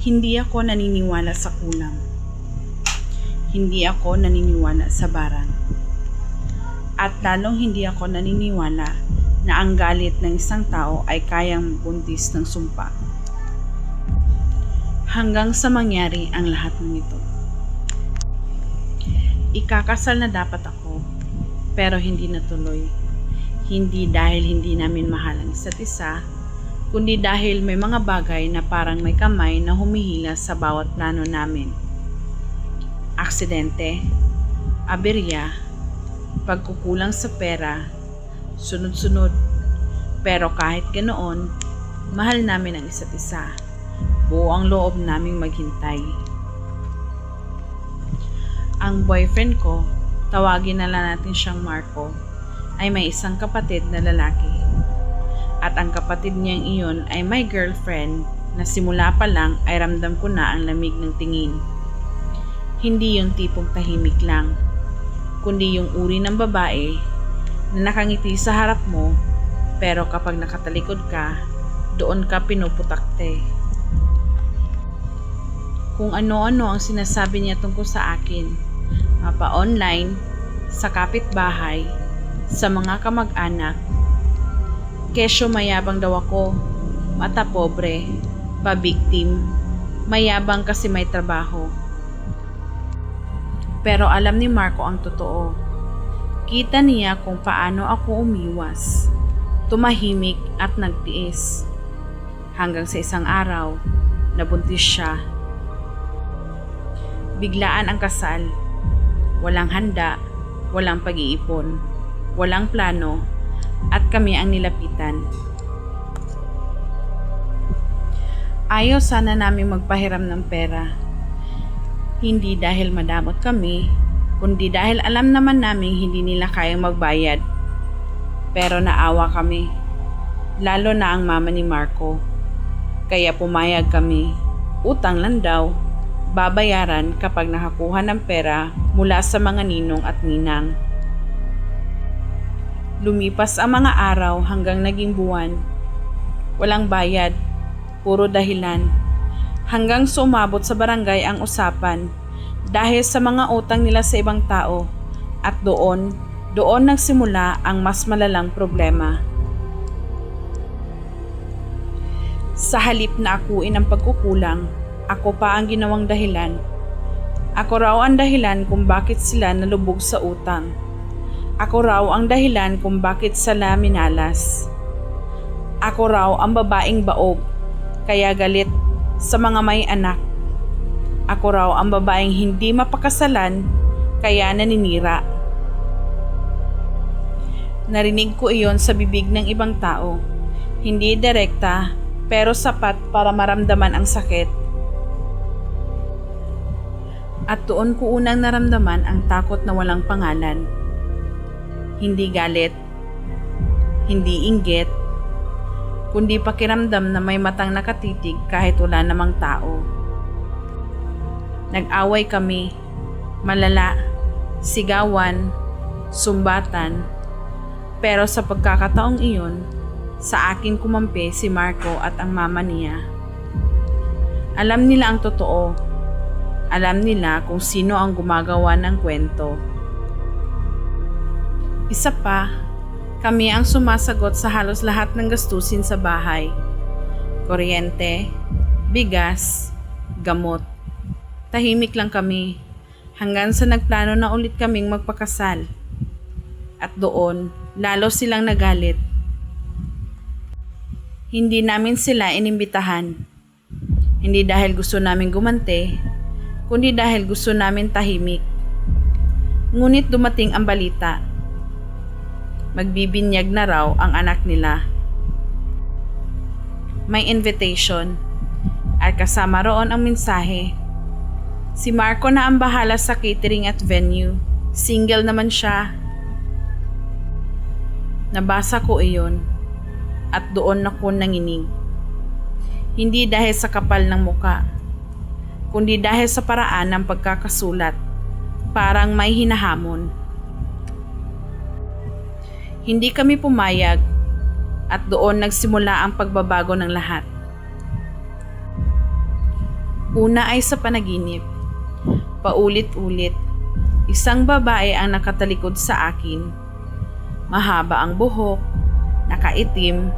Hindi ako naniniwala sa kulang. Hindi ako naniniwala sa barang. At lalong hindi ako naniniwala na ang galit ng isang tao ay kayang buntis ng sumpa. Hanggang sa mangyari ang lahat ng ito. Ikakasal na dapat ako, pero hindi natuloy. Hindi dahil hindi namin mahal ang isa't isa, kundi dahil may mga bagay na parang may kamay na humihila sa bawat plano namin. Aksidente, aberya, pagkukulang sa pera, sunod-sunod. Pero kahit ganoon, mahal namin ang isa't isa. Buo ang loob naming maghintay. Ang boyfriend ko, tawagin na lang natin siyang Marco, ay may isang kapatid na lalaki. At ang kapatid niyang iyon ay may girlfriend na simula pa lang ay ramdam ko na ang lamig ng tingin. Hindi yung tipong tahimik lang, kundi yung uri ng babae na nakangiti sa harap mo pero kapag nakatalikod ka, doon ka pinuputakte. Kung ano-ano ang sinasabi niya tungkol sa akin, mapa-online, sa kapitbahay, sa mga kamag-anak. Kesyo mayabang daw ako, mata pobre, pa-victim, mayabang kasi may trabaho. Pero alam ni Marco ang totoo. Kita niya kung paano ako umiwas, tumahimik at nagtiis. Hanggang sa isang araw, nabuntis siya. Biglaan ang kasal. Walang handa, walang pag-iipon, walang plano, at kami ang nilapitan. Ayaw sana namin magpahiram ng pera. Hindi dahil madamot kami, kundi dahil alam naman namin hindi nila kayang magbayad. Pero naawa kami, lalo na ang mama ni Marco. Kaya pumayag kami, utang lang daw, babayaran kapag nakakuha ng pera mula sa mga ninong at ninang. Lumipas ang mga araw hanggang naging buwan. Walang bayad, puro dahilan. Hanggang sumabot sa barangay ang usapan dahil sa mga utang nila sa ibang tao at doon nagsimula ang mas malalang problema. Sa halip na akuin ang pagkukulang, ako pa ang ginawang dahilan. Ako raw ang dahilan kung bakit sila nalubog sa utang. Ako raw ang dahilan kung bakit sila minalas. Ako raw ang babaeng baog, kaya galit sa mga may anak. Ako raw ang babaeng hindi mapakasalan, kaya naninira. Narinig ko iyon sa bibig ng ibang tao. Hindi direkta, pero sapat para maramdaman ang sakit. At doon ko unang naramdaman ang takot na walang pangalan. Hindi galit, hindi inggit, kundi pakiramdam na may matang nakatitig kahit wala namang tao. Nag-away kami, malala, sigawan, sumbatan, pero sa pagkakataong iyon, sa akin kumampi si Marco at ang mama niya. Alam nila ang totoo. Alam nila kung sino ang gumagawa ng kwento. Isa pa, kami ang sumasagot sa halos lahat ng gastusin sa bahay. Kuryente, bigas, gamot. Tahimik lang kami hanggang sa nagplano na ulit kaming magpakasal. At doon, lalo silang nagalit. Hindi namin sila inimbitahan. Hindi dahil gusto namin gumante, kundi dahil gusto namin tahimik. Ngunit dumating ang balita. Magbibinyag na raw ang anak nila. May invitation at kasama roon ang mensahe. Si Marco na ang bahala sa catering at venue. Single naman siya. Nabasa ko iyon at doon ako nanginig. Hindi dahil sa kapal ng muka, kundi dahil sa paraan ng pagkakasulat. Parang may hinahamon. Hindi kami pumayag at doon nagsimula ang pagbabago ng lahat. Una ay sa panaginip. Paulit-ulit, isang babae ang nakatalikod sa akin. Mahaba ang buhok, nakaitim,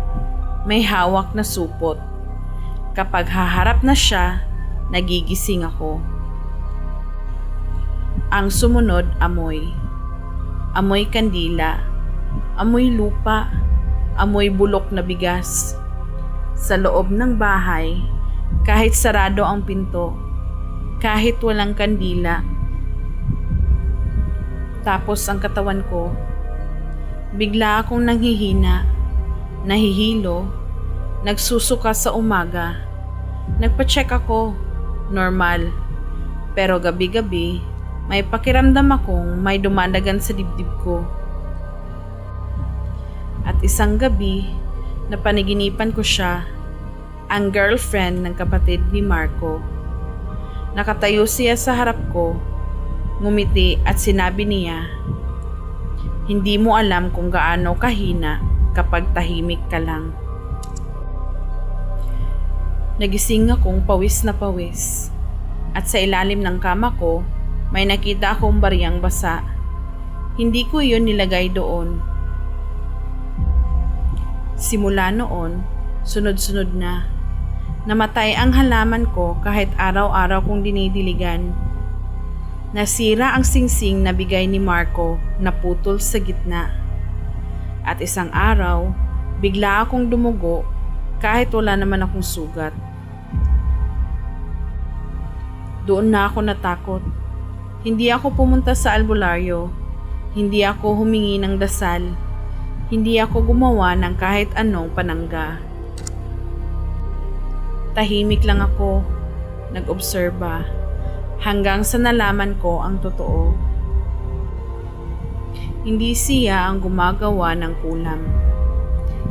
may hawak na supot. Kapag haharap na siya, nagigising ako. Ang sumunod, amoy. Amoy kandila, amoy lupa, amoy bulok na bigas. Sa loob ng bahay, kahit sarado ang pinto, kahit walang kandila. Tapos ang katawan ko, bigla akong nanghihina, nahihilo, nagsusuka sa umaga. Nagpa-check ako, normal. Pero gabi-gabi, may pakiramdam akong may dumadagan sa dibdib ko. At isang gabi, napaniginipan ko siya, ang girlfriend ng kapatid ni Marco. Nakatayo siya sa harap ko, ngumiti at sinabi niya, "Hindi mo alam kung gaano kahina kapag tahimik ka lang." Nagising akong pawis na pawis, at sa ilalim ng kama ko, may nakita akong bariyang basa. Hindi ko iyon nilagay doon. Simula noon, sunod-sunod na. Namatay ang halaman ko kahit araw-araw kong dinidiligan. Nasira ang singsing na bigay ni Marco na putol sa gitna. At isang araw, bigla akong dumugo kahit wala naman akong sugat. Doon na ako natakot. Hindi ako pumunta sa albularyo. Hindi ako humingi ng dasal. Hindi ako gumawa ng kahit anong panangga. Tahimik lang ako, nag-obserba, hanggang sa nalaman ko ang totoo. Hindi siya ang gumagawa ng kulam.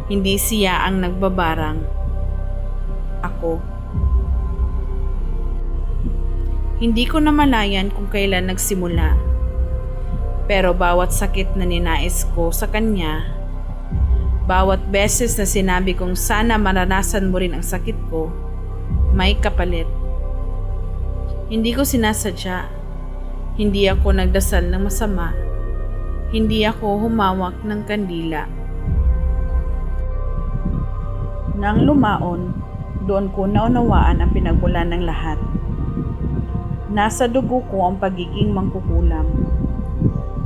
Hindi siya ang nagbabarang. Ako. Hindi ko namalayan kung kailan nagsimula. Pero bawat sakit na ninais ko sa kanya, bawat beses na sinabi kong sana maranasan mo rin ang sakit ko, may kapalit. Hindi ko sinasadya. Hindi ako nagdasal ng masama. Hindi ako humawak ng kandila. Nang lumaon, doon ko naunawaan ang pinagmulan ng lahat. Nasa dugo ko ang pagiging mangkukulam.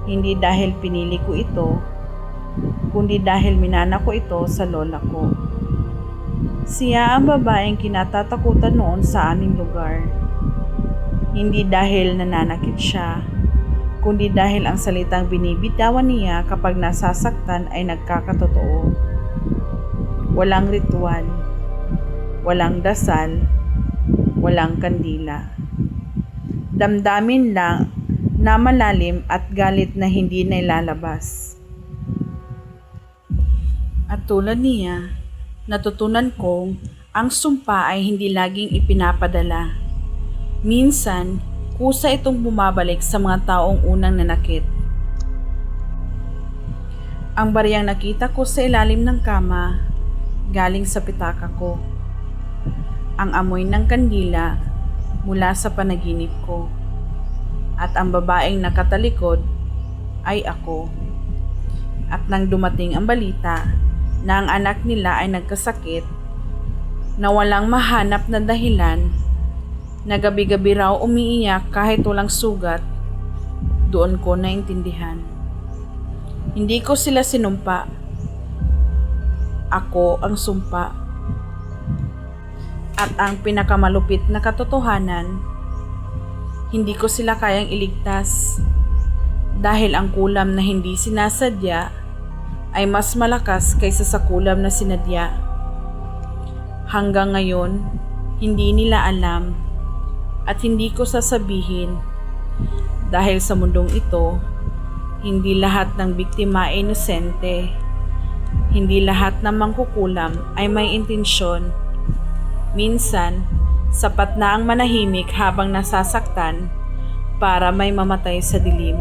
Hindi dahil pinili ko ito, kundi dahil minana ko ito sa lola ko. Siya ang babaeng kinatatakutan noon sa aming lugar. Hindi dahil nananakit siya, kundi dahil ang salitang binibitawan niya kapag nasasaktan ay nagkakatotoo. Walang ritual, walang dasal, walang kandila. Damdamin lang na malalim at galit na hindi nailalabas. At tulad niya, natutunan kong ang sumpa ay hindi laging ipinapadala. Minsan, kusa itong bumabalik sa mga taong unang nanakit. Ang bariyang nakita ko sa ilalim ng kama, galing sa pitaka ko. Ang amoy ng kandila mula sa panaginip ko. At ang babaeng nakatalikod ay ako. At nang dumating ang balita na ang anak nila ay nagkasakit, na walang mahanap na dahilan, na gabi-gabi raw umiiyak kahit walang sugat, doon ko naintindihan. Hindi ko sila sinumpa. Ako ang sumpa. At ang pinakamalupit na katotohanan, hindi ko sila kayang iligtas dahil ang kulam na hindi sinasadya ay mas malakas kaysa sa kulam na sinadya. Hanggang ngayon, hindi nila alam at hindi ko sasabihin dahil sa mundong ito, hindi lahat ng biktima ay inosente. Hindi lahat ng mangkukulam ay may intensyon. Minsan, sapat na ang manahimik habang nasasaktan para may mamatay sa dilim.